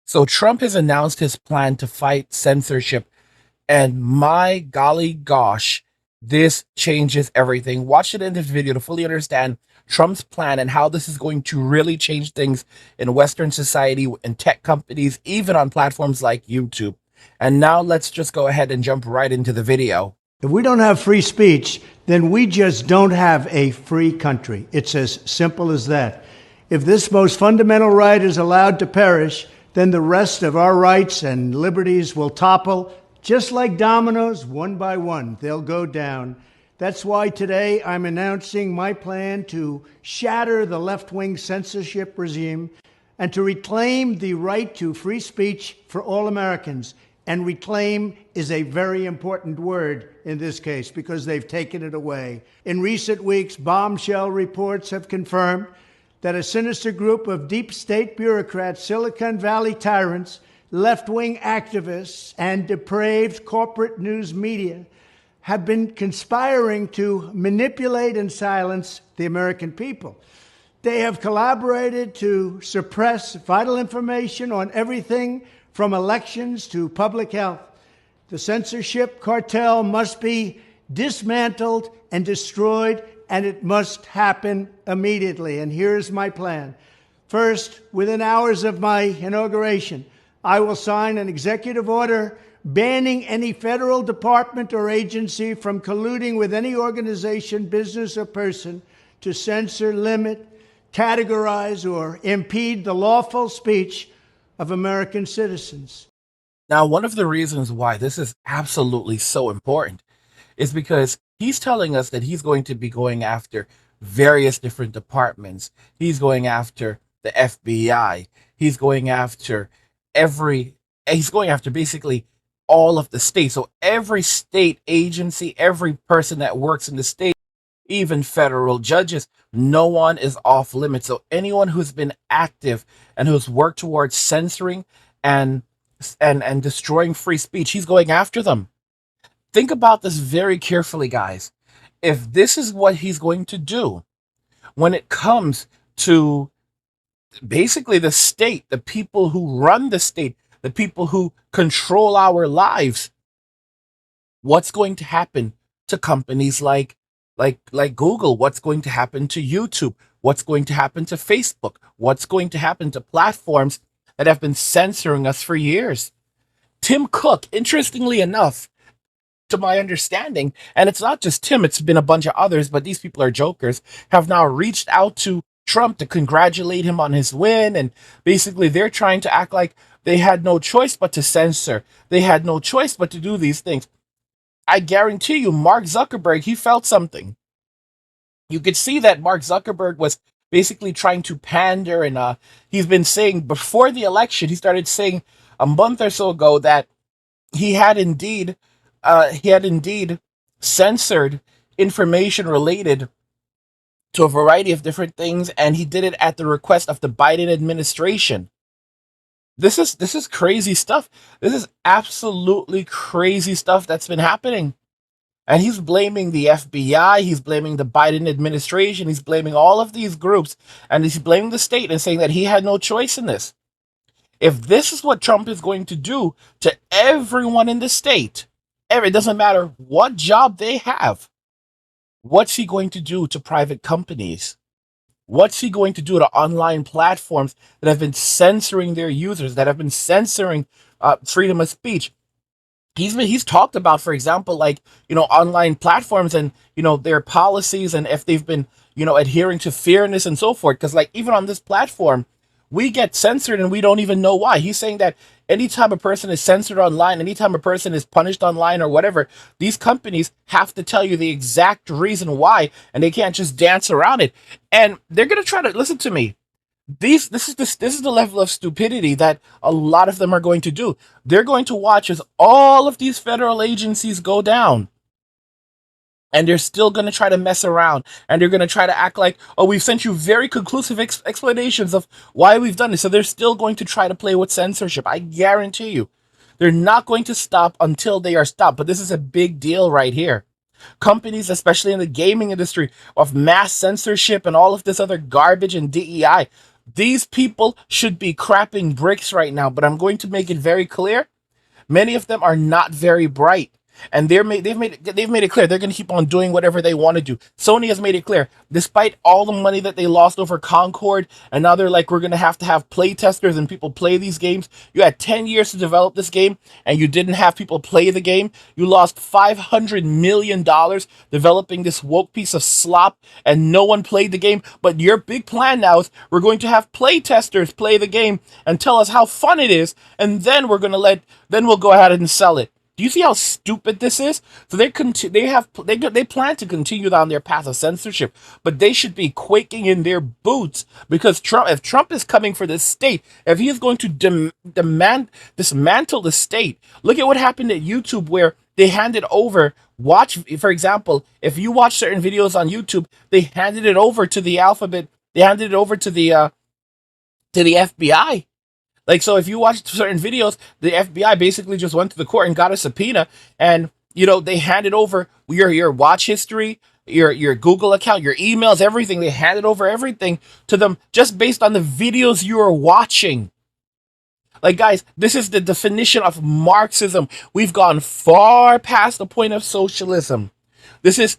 So Trump has announced his plan to fight censorship, and my golly gosh, this changes everything. Watch it in this video to fully understand Trump's plan and how this is going to really change things in Western society and tech companies, even on platforms like YouTube. And now let's just go ahead and jump right into the video. If we don't have free speech, then we just don't have a free country. It's as simple as that. If this most fundamental right is allowed to perish, then the rest of our rights and liberties will topple. Just like dominoes, one by one, they'll go down. That's why today I'm announcing my plan to shatter the left-wing censorship regime and to reclaim the right to free speech for all Americans. And reclaim is a very important word in this case because they've taken it away. In recent weeks, bombshell reports have confirmed that a sinister group of deep state bureaucrats, Silicon Valley tyrants, left-wing activists, and depraved corporate news media have been conspiring to manipulate and silence the American people. They have collaborated to suppress vital information on everything from elections to public health. The censorship cartel must be dismantled and destroyed, and it must happen immediately. And here's my plan. First, within hours of my inauguration, I will sign an executive order banning any federal department or agency from colluding with any organization, business, or person to censor, limit, categorize, or impede the lawful speech of American citizens. Now, one of the reasons why this is absolutely so important is because he's telling us that he's going to be going after various different departments. He's going after the FBI. He's going after basically all of the states. So every state agency, every person that works in the state, even federal judges, no one is off limits. So anyone who's been active and who's worked towards censoring and destroying free speech, he's going after them. Think about this very carefully, guys. If this is what he's going to do when it comes to basically the state, the people who run the state, the people who control our lives, what's going to happen to companies like Google? What's going to happen to YouTube? What's going to happen to Facebook? What's going to happen to platforms that have been censoring us for years? Tim Cook, interestingly enough, to my understanding, and it's not just Tim, it's been a bunch of others, but these people are jokers, have now reached out to Trump to congratulate him on his win, and basically they're trying to act like they had no choice but to censor. They had no choice but to do these things. I guarantee you, Mark Zuckerberg, he felt something. You could see that Mark Zuckerberg was basically trying to pander, and he's been saying before the election, he started saying a month or so ago that he had indeed censored information related to a variety of different things, and he did it at the request of the Biden administration. This is crazy stuff. This is absolutely crazy stuff that's been happening. And he's blaming the FBI, he's blaming the Biden administration, he's blaming all of these groups, and he's blaming the state and saying that he had no choice in this. If this is what Trump is going to do to everyone in the state, it doesn't matter what job they have, what's he going to do to private companies? What's he going to do to online platforms that have been censoring their users, that have been censoring freedom of speech? He's talked about, for example, like, online platforms and, their policies, and if they've been, adhering to fairness and so forth. Because, like, even on this platform, we get censored and we don't even know why. He's saying that anytime a person is censored online, anytime a person is punished online or whatever, these companies have to tell you the exact reason why, and they can't just dance around it. And they're gonna try to listen to me. This is the level of stupidity that a lot of them are going to do. They're going to watch as all of these federal agencies go down. And they're still going to try to mess around. And they're going to try to act like, oh, we've sent you very conclusive explanations of why we've done this. So they're still going to try to play with censorship. I guarantee you. They're not going to stop until they are stopped. But this is a big deal right here. Companies, especially in the gaming industry, of mass censorship and all of this other garbage and DEI, These people should be crapping bricks right now, but I'm going to make it very clear. Many of them are not very bright, and they've made it clear they're going to keep on doing whatever they want to do. Sony has made it clear, despite all the money that they lost over Concord, and now they're like, we're going to have play testers and people play these games. You had 10 years to develop this game, and you didn't have people play the game. You lost $500 million developing this woke piece of slop, and no one played the game. But your big plan now is we're going to have play testers play the game and tell us how fun it is, and then we'll go ahead and sell it. Do you see how stupid this is? So they plan to continue down their path of censorship, but they should be quaking in their boots because if Trump is coming for the state, if he is going to dismantle the state, look at what happened at YouTube where they handed over. Watch, for example, if you watch certain videos on YouTube, they handed it over to the alphabet. They handed it over to the FBI. Like, so if you watch certain videos, the FBI basically just went to the court and got a subpoena, and they handed over your watch history, your Google account, your emails, everything. They handed over everything to them just based on the videos you are watching. Like, guys, this is the definition of Marxism. We've gone far past the point of socialism. This is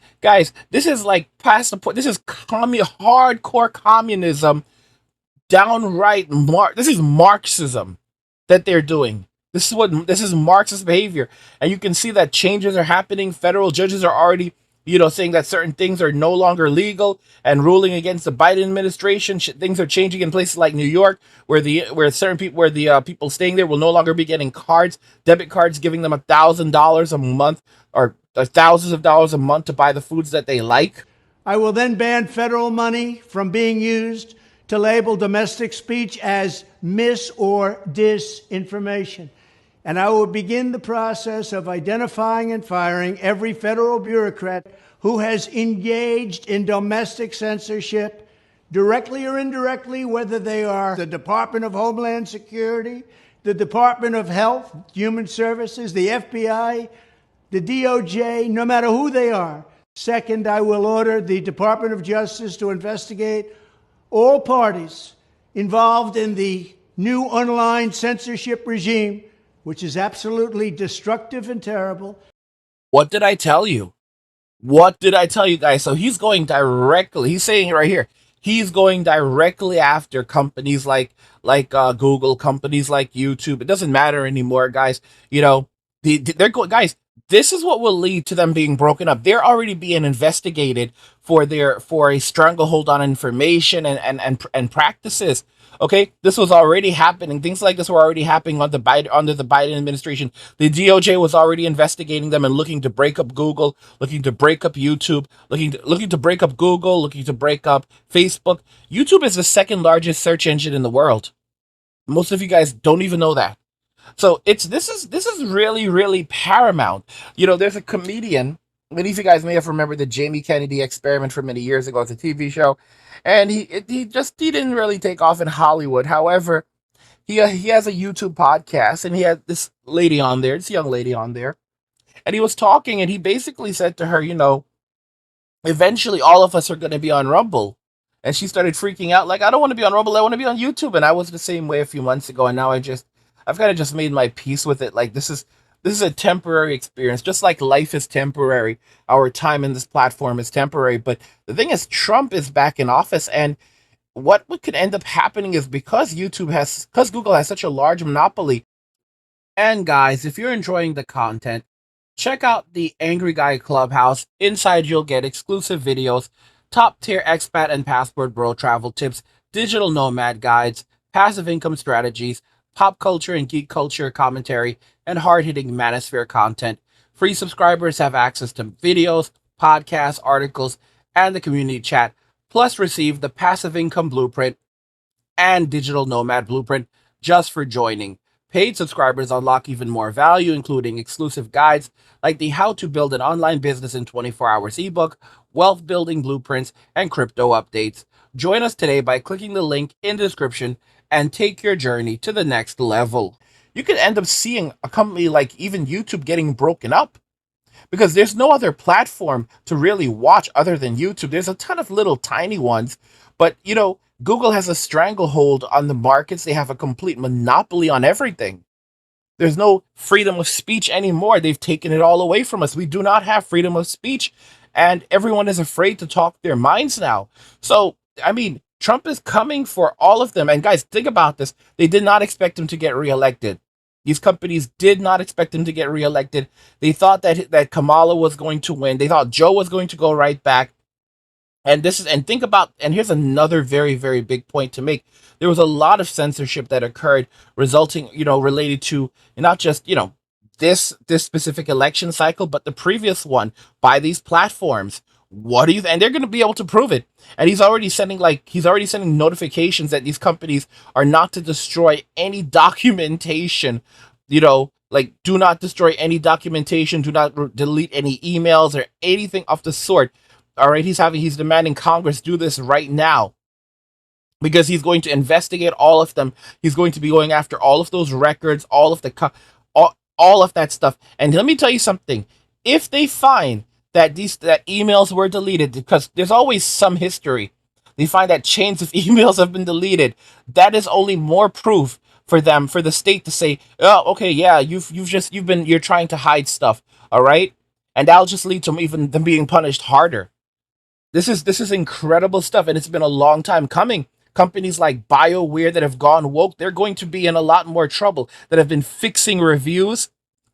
like past the point. This is hardcore communism, downright this is Marxism that they're doing. This is Marxist behavior, and you can see that changes are happening. Federal judges are already, saying that certain things are no longer legal and ruling against the Biden administration. Things are changing in places like New York, where the people staying there will no longer be getting debit cards, giving them $1,000 a month or thousands of dollars a month to buy the foods that they like. I will then ban federal money from being used to label domestic speech as mis or disinformation. And I will begin the process of identifying and firing every federal bureaucrat who has engaged in domestic censorship, directly or indirectly, whether they are the Department of Homeland Security, the Department of Health, Human Services, the FBI, the DOJ, no matter who they are. Second, I will order the Department of Justice to investigate all parties involved in the new online censorship regime, which is absolutely destructive and terrible. What did I tell you? What did I tell you guys? So he's saying it right here. He's going directly after companies like Google, companies like YouTube. It doesn't matter anymore, guys. They're going, guys. This is what will lead to them being broken up. They're already being investigated for a stranglehold on information and practices. Okay, this was already happening. Things like this were already happening under the Biden administration. The DOJ was already investigating them and looking to break up Google, looking to break up YouTube, looking to break up Google, looking to break up Facebook. YouTube is the second largest search engine in the world. Most of you guys don't even know that. So this is really, really paramount. There's a comedian. Many of you guys may have remembered the Jamie Kennedy experiment from many years ago. It's a TV show, and he didn't really take off in Hollywood. However, he has a YouTube podcast, and he had this lady on there, this young lady on there, and he was talking, and he basically said to her, eventually all of us are going to be on Rumble. And she started freaking out, like, I don't want to be on Rumble, I want to be on YouTube. And I was the same way a few months ago, and now I've kind of just made my peace with it. Like, this is a temporary experience, just like life is temporary. Our time in this platform is temporary. But the thing is, Trump is back in office, and what could end up happening is because Google has such a large monopoly. And guys, if you're enjoying the content, check out the Angry Guy Clubhouse. Inside, you'll get exclusive videos, top tier expat and passport bro travel tips, digital nomad guides, passive income strategies, pop culture and geek culture commentary, and hard-hitting manosphere content. Free subscribers have access to videos, podcasts, articles, and the community chat, plus receive the passive income blueprint and digital nomad blueprint just for joining. Paid subscribers unlock even more value, including exclusive guides like the How to Build an Online Business in 24 Hours ebook, wealth building blueprints, and crypto updates. Join us today by clicking the link in the description and take your journey to the next level. You could end up seeing a company like even YouTube getting broken up because there's no other platform to really watch other than YouTube. There's a ton of little tiny ones, but Google has a stranglehold on the markets. They have a complete monopoly on everything. There's no freedom of speech anymore. They've taken it all away from us. We do not have freedom of speech, and everyone is afraid to talk their minds now. So, I mean, Trump is coming for all of them. And guys, think about this. They did not expect him to get reelected. These companies did not expect him to get reelected. They thought that Kamala was going to win. They thought Joe was going to go right back. And think about, and here's another very, very big point to make. There was a lot of censorship that occurred, resulting, related to not just, this specific election cycle, but the previous one, by these platforms. What do you and they're going to be able to prove it. And he's already sending notifications that these companies are not to destroy any documentation, like, do not destroy any documentation, do not delete any emails or anything of the sort. All right, he's demanding Congress do this right now, because he's going to investigate all of them. He's going to be going after all of those records, all of that stuff. And let me tell you something. If they find that emails were deleted, because there's always some history, they find that chains of emails have been deleted, that is only more proof for the state to say, oh, okay, yeah, you're trying to hide stuff, all right? And that'll just lead to even them being punished harder. This is incredible stuff, and it's been a long time coming. Companies like BioWare that have gone woke, they're going to be in a lot more trouble. That have been fixing reviews,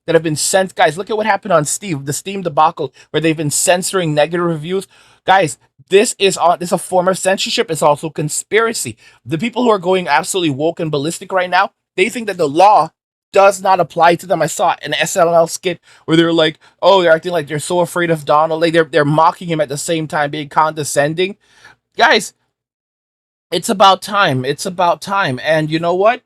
that have been sent. Guys, look at what happened on Steam, the Steam debacle, where they've been censoring negative reviews. Guys, this is a form of censorship. It's also conspiracy. The people who are going absolutely woke and ballistic right now, they think that the law does not apply to them. I saw an SNL skit where they're like, "Oh, they're acting like they're so afraid of Donald." Like they're mocking him at the same time, being condescending. Guys, it's about time. It's about time. And you know what?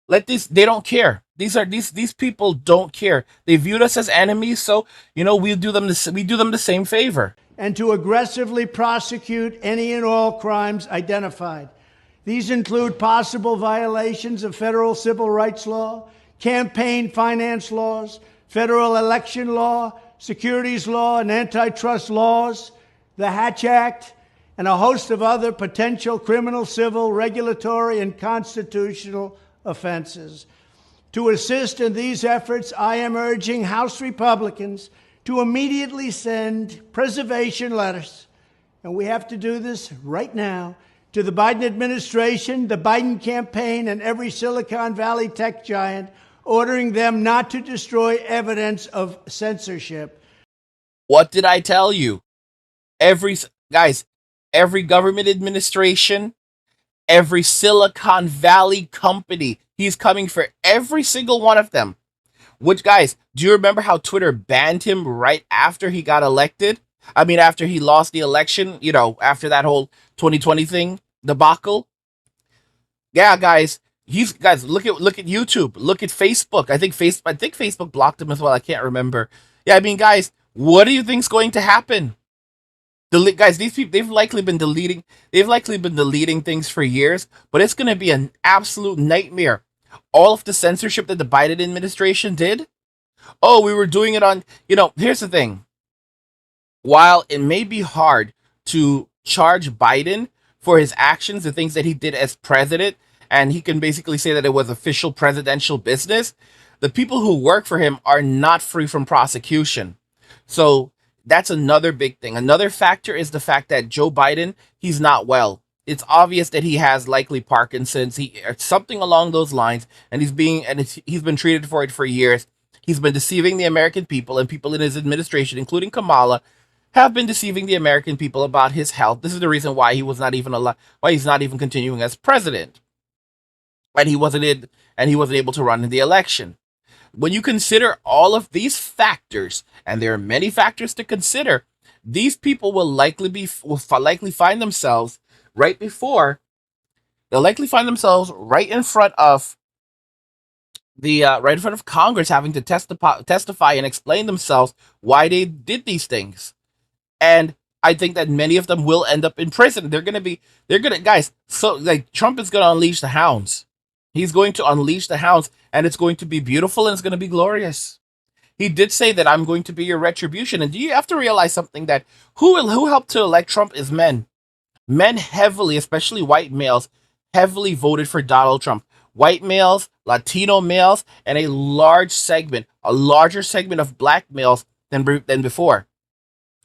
Let these They don't care. These people don't care. They viewed us as enemies, so we do them the same favor. And to aggressively prosecute any and all crimes identified. These include possible violations of federal civil rights law, campaign finance laws, federal election law, securities law, and antitrust laws, the Hatch Act, and a host of other potential criminal, civil, regulatory, and constitutional offenses. To assist in these efforts, I am urging House Republicans to immediately send preservation letters, and we have to do this right now, to the Biden administration, the Biden campaign, and every Silicon Valley tech giant, ordering them not to destroy evidence of censorship. What did I tell you? Every Guys, every government administration, every Silicon Valley company, he's coming for every single one of them. Which, guys, do you remember how Twitter banned him right after he got elected? I mean, after he lost the election, after that whole 2020 thing debacle. Yeah, guys, look at YouTube, look at Facebook. I think Facebook blocked him as well. I can't remember. Yeah, I mean, guys, what do you think's going to happen? Guys, these people, they've likely been deleting things for years, but it's going to be an absolute nightmare. All of the censorship that the Biden administration did. Oh, we were doing it on. Here's the thing. While it may be hard to charge Biden for his actions, the things that he did as president, and he can basically say that it was official presidential business, the people who work for him are not free from prosecution. So that's another big thing. Another factor is the fact that Joe Biden, he's not well. It's obvious that he has likely Parkinson's, something along those lines, and he's been treated for it for years. He's been deceiving the American people, and people in his administration, including Kamala, have been deceiving the American people about his health. This is the reason why why he's not even continuing as president, and he wasn't able to run in the election. When you consider all of these factors, and there are many factors to consider, these people will likely find themselves right before they'll likely find themselves right in front of Congress, having to testify and explain themselves why they did these things. And I think that many of them will end up in prison. Guys. So, like, Trump is going to unleash the hounds. He's going to unleash the hounds, and it's going to be beautiful, and it's going to be glorious. He did say that I'm going to be your retribution. And do you have to realize something, that who helped to elect Trump is men. Men heavily, especially white males, heavily voted for Donald Trump. White males, Latino males, and a larger segment of black males than before.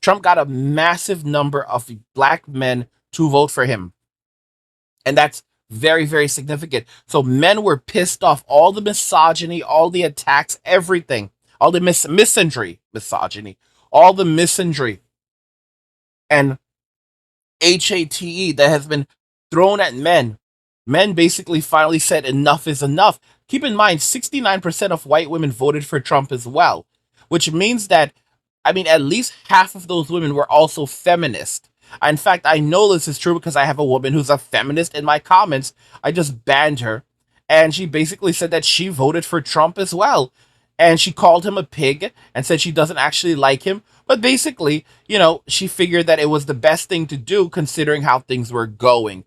Trump got a massive number of black men to vote for him. And that's very, very significant. So men were pissed off. All the misogyny, all the attacks, everything, all the misogyny, all the misandry, and HATE that has been thrown at men. Men basically finally said enough is enough. Keep in mind, 69% of white women voted for Trump as well, which means that, I mean, at least half of those women were also feminist. In fact, I know this is true because I have a woman who's a feminist in my comments. I just banned her, and she basically said that she voted for Trump as well. And she called him a pig and said she doesn't actually like him. But basically, she figured that it was the best thing to do considering how things were going.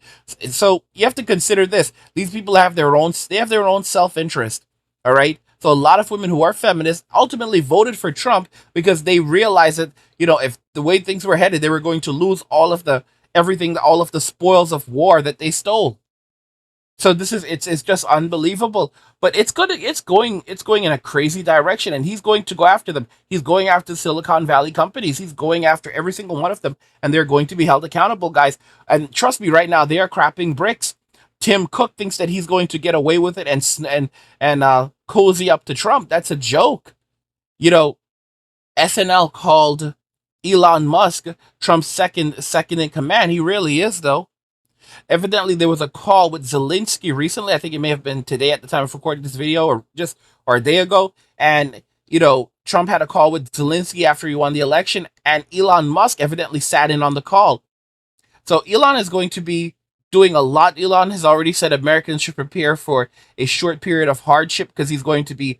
So you have to consider this. These people have their own self-interest. All right? So a lot of women who are feminists ultimately voted for Trump because they realized that, if the way things were headed, they were going to lose all of the everything, all of the spoils of war that they stole. So it's just unbelievable. But it's going in a crazy direction, and he's going to go after them. He's going after Silicon Valley companies. He's going after every single one of them, and they're going to be held accountable, guys. And trust me, right now they are crapping bricks. Tim Cook thinks that he's going to get away with it and cozy up to Trump. That's a joke. You know, SNL called Elon Musk Trump's second in command. He really is, though. Evidently, there was a call with Zelensky recently. I think it may have been today at the time of recording this video, or a day ago. And Trump had a call with Zelensky after he won the election, and Elon Musk evidently sat in on the call. So Elon is going to be doing a lot. Elon has already said Americans should prepare for a short period of hardship because he's going to be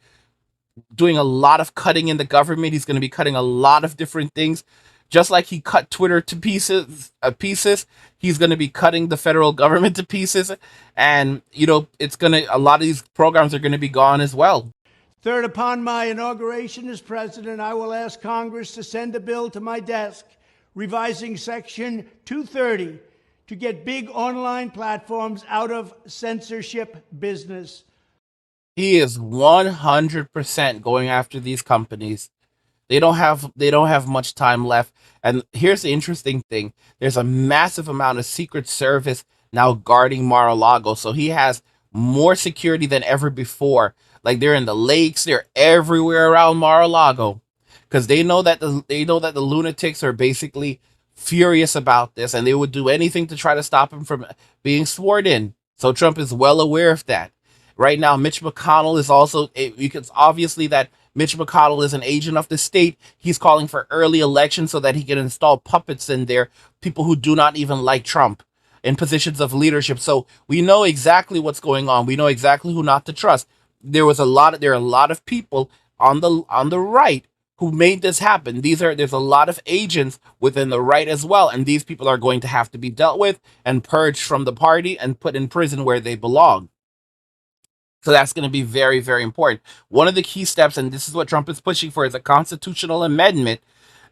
doing a lot of cutting in the government. He's going to be cutting a lot of different things. Just like he cut Twitter to pieces, he's going to be cutting the federal government to pieces, and a lot of these programs are going to be gone as well. Third, upon my inauguration as president, I will ask Congress to send a bill to my desk revising Section 230 to get big online platforms out of censorship business. He is 100% going after these companies. They don't have much time left. And here's the interesting thing. There's a massive amount of Secret Service now guarding Mar-a-Lago. So he has more security than ever before. Like they're in the lakes, they're everywhere around Mar-a-Lago. Because they know that the lunatics are basically furious about this and they would do anything to try to stop him from being sworn in. So Trump is well aware of that. Right now, Mitch McConnell is also, it's obviously that Mitch McConnell is an agent of the state. He's calling for early elections so that he can install puppets in there, people who do not even like Trump in positions of leadership. So we know exactly what's going on. We know exactly who not to trust. There are a lot of people on the right who made this happen. There's a lot of agents within the right as well, and these people are going to have to be dealt with and purged from the party and put in prison where they belong. So that's going to be very, very important. One of the key steps, and this is what Trump is pushing for, is a constitutional amendment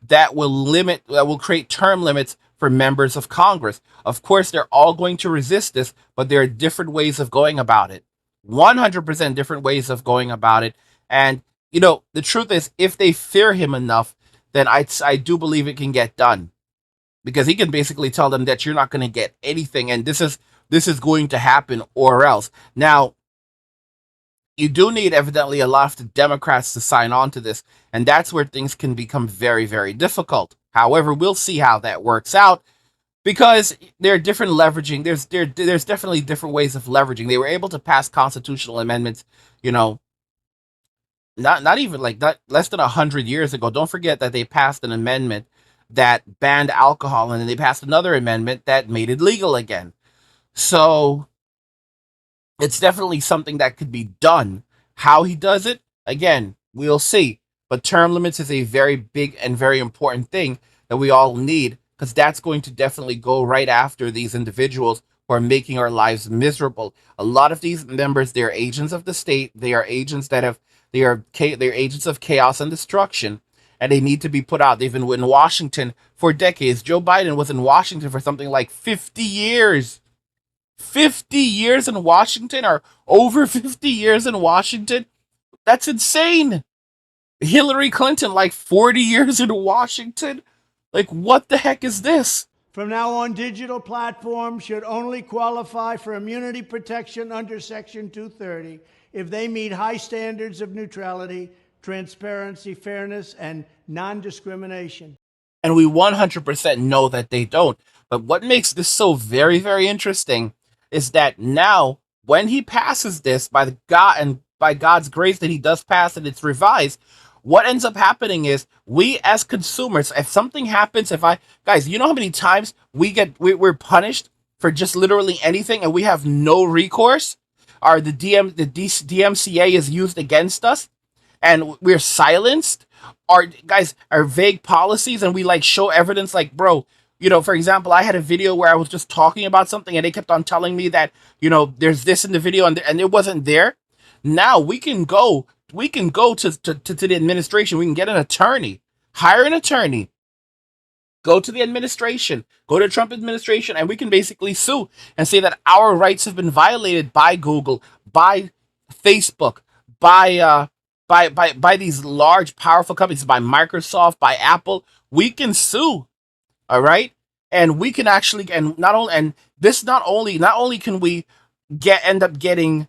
that will create term limits for members of Congress. Of course, they're all going to resist this, but there are different ways of going about it. 100% different ways of going about it. And, the truth is, if they fear him enough, then I do believe it can get done. Because he can basically tell them that you're not going to get anything, and this is going to happen or else. Now, you do need evidently a lot of the Democrats to sign on to this, and that's where things can become very, very difficult. However, we'll see how that works out because there are different leveraging. There's definitely different ways of leveraging. They were able to pass constitutional amendments, you know, not even like that less than 100 years ago. Don't forget that they passed an amendment that banned alcohol, and then they passed another amendment that made it legal again. So it's definitely something that could be done. How he does it, again, we'll see. But term limits is a very big and very important thing that we all need because that's going to definitely go right after these individuals who are making our lives miserable. A lot of these members, they're agents of the state. They are agents that have they're agents of chaos and destruction, and they need to be put out. They've been in Washington for decades. Joe Biden was in Washington for something like 50 years. 50 years in Washington, or over 50 years in Washington? That's insane. Hillary Clinton, like 40 years in Washington? Like, what the heck is this? From now on, digital platforms should only qualify for immunity protection under Section 230 if they meet high standards of neutrality, transparency, fairness, and non-discrimination. And we 100% know that they don't. But what makes this so very, very interesting is that now, when he passes this, by the God and by God's grace that he does pass and it's revised, what ends up happening is we as consumers, if something happens, if I guys, you know how many times we're punished for just literally anything and we have no recourse, or DMCA is used against us and we're silenced, our guys, our vague policies, and we like show evidence like, bro, for example, I had a video where I was just talking about something and they kept on telling me that, there's this in the video and it wasn't there. Now we can go to the administration. We can get an attorney, hire an attorney, go to the administration, go to the Trump administration, and we can basically sue and say that our rights have been violated by Google, by Facebook, by these large, powerful companies, by Microsoft, by Apple. We can sue, all right, and we can actually, and not only can we end up getting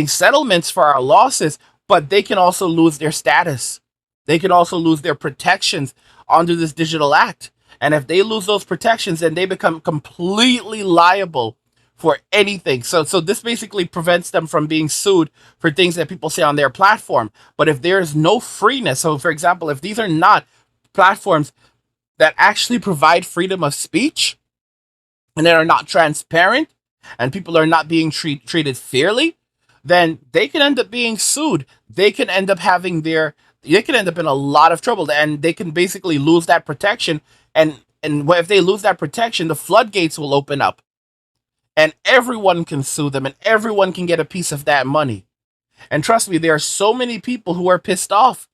settlements for our losses, but they can also lose their status. They can also lose their protections under this digital act. And if they lose those protections, then they become completely liable for anything. So this basically prevents them from being sued for things that people say on their platform. But if there is no freeness, so for example, if these are not platforms that actually provide freedom of speech and that are not transparent and people are not being treated fairly, then they can end up being sued. They can end up they can end up in a lot of trouble, and they can basically lose that protection. And if they lose that protection, the floodgates will open up, and everyone can sue them, and everyone can get a piece of that money. And trust me, there are so many people who are pissed off,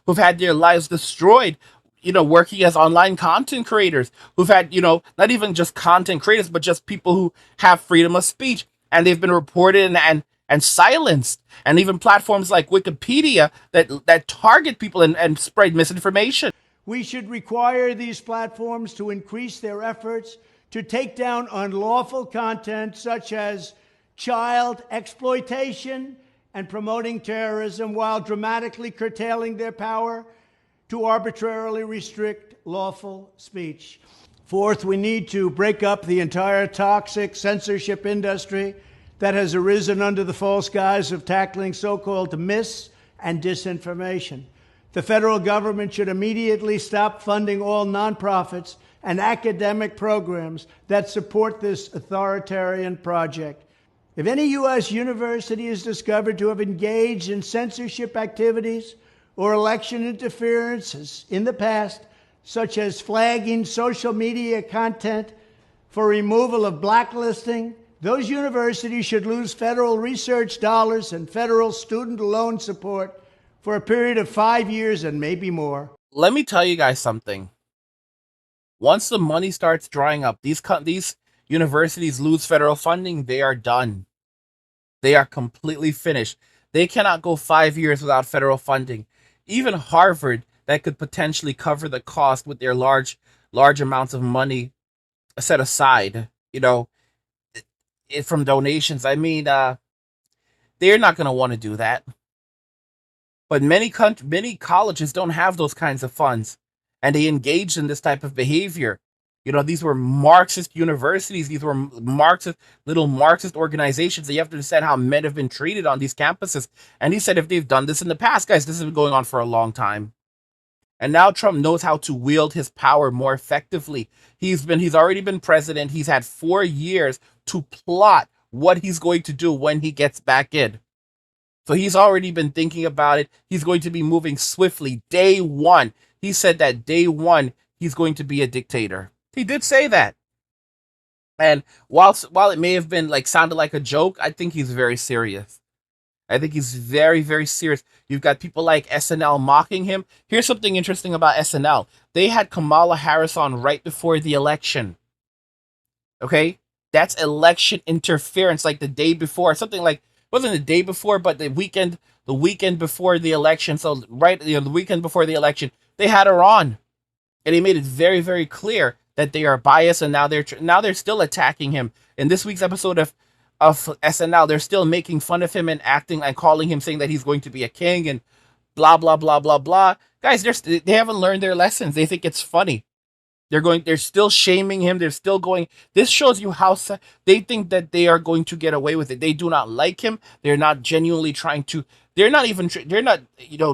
who've had their lives destroyed, working as online content creators, who've had, not even just content creators, but just people who have freedom of speech, and they've been reported and silenced, and even platforms like Wikipedia that target people and spread misinformation. We should require these platforms to increase their efforts to take down unlawful content such as child exploitation and promoting terrorism, while dramatically curtailing their power to arbitrarily restrict lawful speech. Fourth, we need to break up the entire toxic censorship industry that has arisen under the false guise of tackling so-called mis- and disinformation. The federal government should immediately stop funding all nonprofits and academic programs that support this authoritarian project. If any U.S. university is discovered to have engaged in censorship activities or election interferences in the past, such as flagging social media content for removal of blacklisting, those universities should lose federal research dollars and federal student loan support for a period of 5 years and maybe more. Let me tell you guys something. Once the money starts drying up, these universities lose federal funding, they are done. They are completely finished. They cannot go 5 years without federal funding. Even Harvard, that could potentially cover the cost with their large amounts of money set aside, from donations. I mean, they're not going to want to do that. But many colleges don't have those kinds of funds, and they engaged in this type of behavior. These were Marxist universities. These were little Marxist organizations. That you have to understand how men have been treated on these campuses. And he said if they've done this in the past, guys, this has been going on for a long time. And now Trump knows how to wield his power more effectively. He's already been president. He's had 4 years to plot what he's going to do when he gets back in. So he's already been thinking about it. He's going to be moving swiftly. Day one, he said that day one, he's going to be a dictator. He did say that. And while it may have been sounded like a joke, I think he's very serious. I think he's very, very serious. You've got people like SNL mocking him. Here's something interesting about SNL. They had Kamala Harris on right before the election. Okay? That's election interference, like the day before. Something like, wasn't the day before, but the weekend before the election. So right, the weekend before the election, they had her on. And he made it very, very clear that they are biased, and now they're still attacking him. In this week's episode of SNL, they're still making fun of him and acting and calling him, saying that he's going to be a king and blah blah blah blah blah. Guys, they haven't learned their lessons. They think it's funny. They're still shaming him. They're still going. This shows you how they think that they are going to get away with it. They do not like him. They're not genuinely trying to. They're not even. They're not.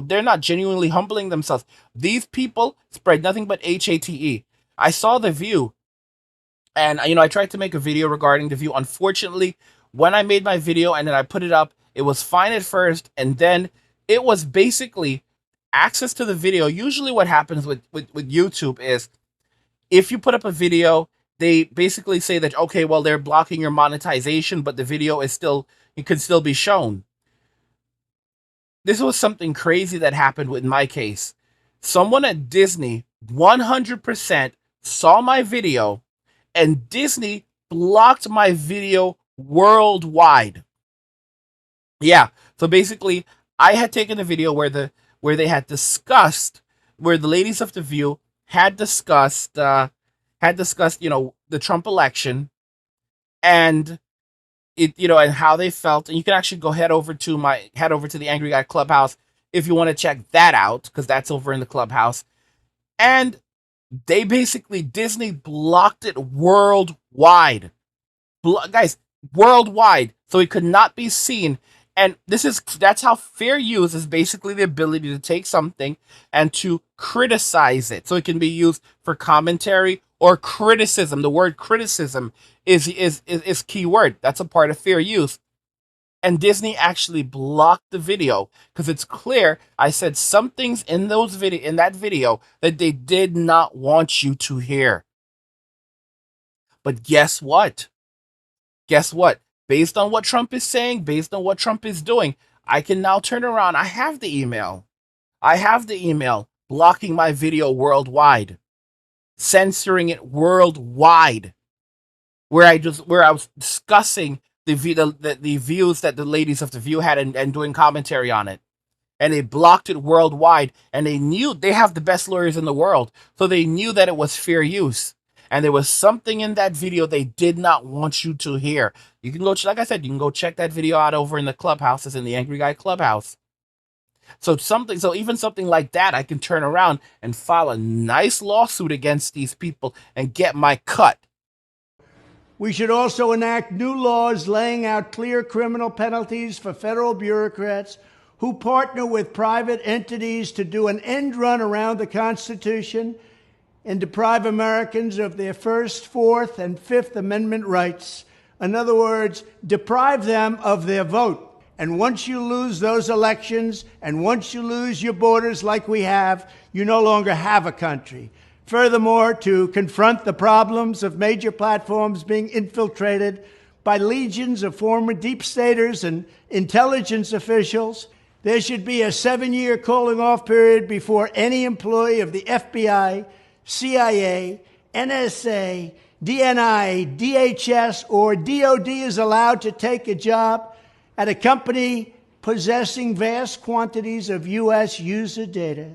They're not genuinely humbling themselves. These people spread nothing but hate. I saw The View, and I tried to make a video regarding The View. Unfortunately, when I made my video and then I put it up, it was fine at first, and then it was basically access to the video. Usually, what happens with YouTube is, if you put up a video, they basically say that, okay, well, they're blocking your monetization, but the video is still, it could still be shown. This was something crazy that happened with my case. Someone at Disney 100% saw my video, and Disney blocked my video worldwide. Yeah, so basically, I had taken a video where they had discussed, where the ladies of The View had discussed the Trump election, and and how they felt. And you can actually head over to the Angry Guy Clubhouse if you want to check that out, because that's over in the Clubhouse. And they basically, Disney blocked it worldwide. Guys, worldwide, so it could not be seen. And that's how fair use is, basically the ability to take something and to criticize it, so it can be used for commentary or criticism. The word criticism is key word. That's a part of fair use. And Disney actually blocked the video because it's clear I said some things in that video that they did not want you to hear. But guess what? Guess what? Based on what Trump is saying, based on what Trump is doing, I can now turn around. I have the email. Blocking my video worldwide, censoring it worldwide, where I was discussing the views that the ladies of The View had, and doing commentary on it. And they blocked it worldwide, and they knew they have the best lawyers in the world, so they knew that it was fair use. And there was something in that video they did not want you to hear. You can go, like I said, you can go check that video out over in the Clubhouses, in the Angry Guy Clubhouse. So even something like that, I can turn around and file a nice lawsuit against these people and get my cut. We should also enact new laws laying out clear criminal penalties for federal bureaucrats who partner with private entities to do an end run around the Constitution and deprive Americans of their First, Fourth, and Fifth Amendment rights. In other words, deprive them of their vote. And once you lose those elections, and once you lose your borders like we have, you no longer have a country. Furthermore, to confront the problems of major platforms being infiltrated by legions of former deep staters and intelligence officials, there should be a 7-year calling off period before any employee of the FBI, CIA, NSA, DNI, DHS, or DOD is allowed to take a job at a company possessing vast quantities of U.S. user data.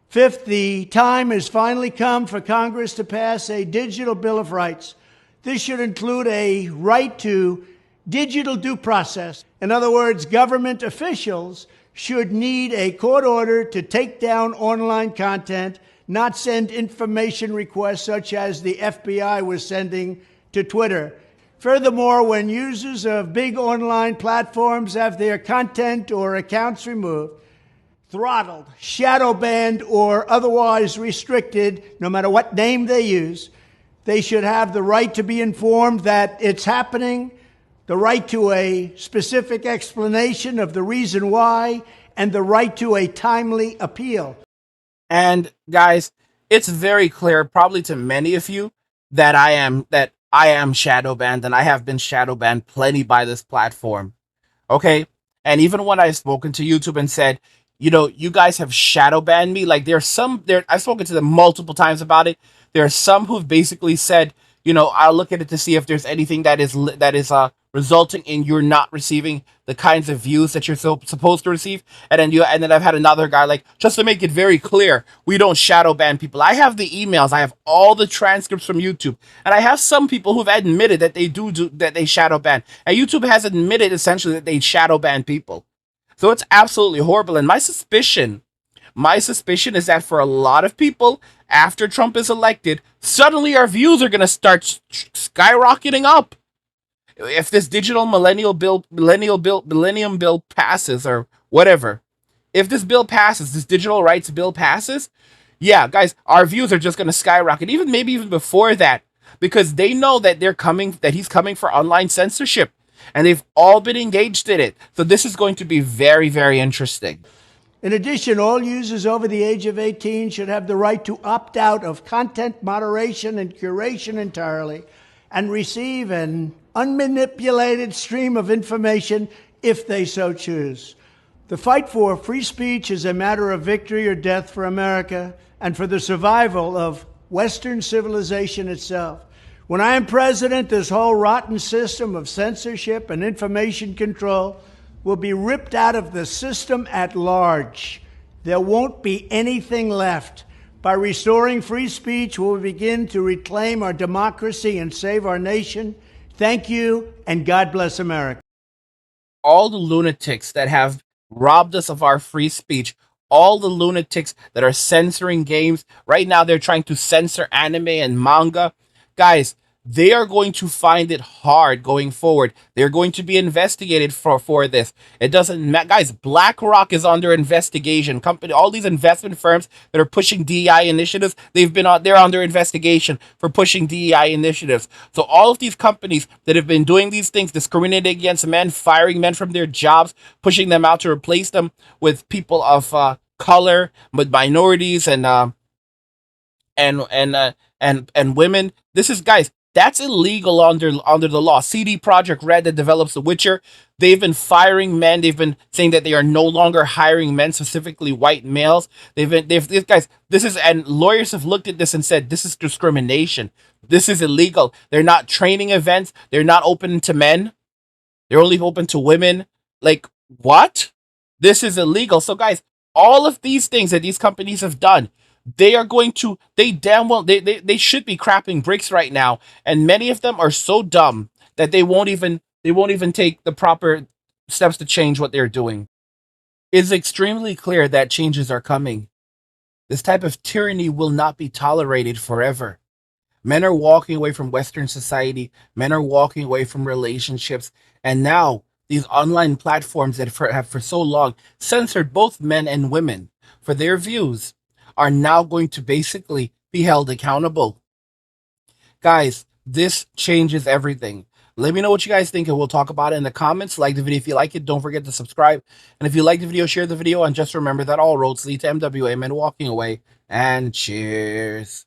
Fifth, the time has finally come for Congress to pass a digital Bill of Rights. This should include a right to digital due process. In other words, government officials should need a court order to take down online content, not send information requests such as the FBI was sending to Twitter. Furthermore, when users of big online platforms have their content or accounts removed, throttled, shadow banned, or otherwise restricted, no matter what name they use, they should have the right to be informed that it's happening, the right to a specific explanation of the reason why, and the right to a timely appeal. And guys, it's very clear, probably to many of you, that I am shadow banned, and I have been shadow banned plenty by this platform. Okay? And even when I've spoken to YouTube and said, you know, you guys have shadow banned me, like I've spoken to them multiple times about it. There are some who've basically said, you know, I'll look at it to see if there's anything that is resulting in you're not receiving the kinds of views that you're supposed to receive. And then I've had another guy like, just to make it very clear, we don't shadow ban people. I have the emails, I have all the transcripts from YouTube, and I have some people who've admitted that they do that they shadow ban. And YouTube has admitted essentially that they shadow ban people. So it's absolutely horrible. And my suspicion is that for a lot of people, after Trump is elected, suddenly our views are going to start skyrocketing up. If this digital millennium bill passes or whatever, if this bill passes, this digital rights bill passes, yeah, guys, our views are just going to skyrocket. Even maybe even before that, because they know that he's coming for online censorship, and they've all been engaged in it. So this is going to be very, very interesting. In addition, all users over the age of 18 should have the right to opt out of content moderation and curation entirely and receive an unmanipulated stream of information if they so choose. The fight for free speech is a matter of victory or death for America and for the survival of Western civilization itself. When I am president, this whole rotten system of censorship and information control will be ripped out of the system at large. There won't be anything left. By restoring free speech, we'll begin to reclaim our democracy and save our nation. Thank you, and God bless America. All the lunatics that have robbed us of our free speech, all the lunatics that are censoring games, right now they're trying to censor anime and manga. Guys, they are going to find it hard going forward. They're going to be investigated for this. It doesn't matter. Guys, BlackRock is under investigation. All these investment firms that are pushing DEI initiatives, they're under investigation for pushing DEI initiatives. So all of these companies that have been doing these things, discriminating against men, firing men from their jobs, pushing them out to replace them with people of color, with minorities and women. This is, guys, that's illegal under the law. CD Projekt Red, that develops The Witcher, they've been firing men. They've been saying that they are no longer hiring men, specifically white males. These guys, and lawyers have looked at this and said this is discrimination. This is illegal. They're not training events. They're not open to men. They're only open to women. Like, what? This is illegal. So, guys, all of these things that these companies have done, they damn well, they should be crapping bricks right now. And many of them are so dumb that they won't even take the proper steps to change what they're doing. It's extremely clear that changes are coming. This type of tyranny will not be tolerated forever. Men are walking away from Western society. Men are walking away from relationships. And now, these online platforms that have for so long censored both men and women for their views are now going to basically be held accountable. Guys, this changes everything. Let me know what you guys think, and we'll talk about it in the comments. Like the video if you like it. Don't forget to subscribe. And if you like the video, share the video. And just remember that all roads lead to MWA, men walking away. And cheers.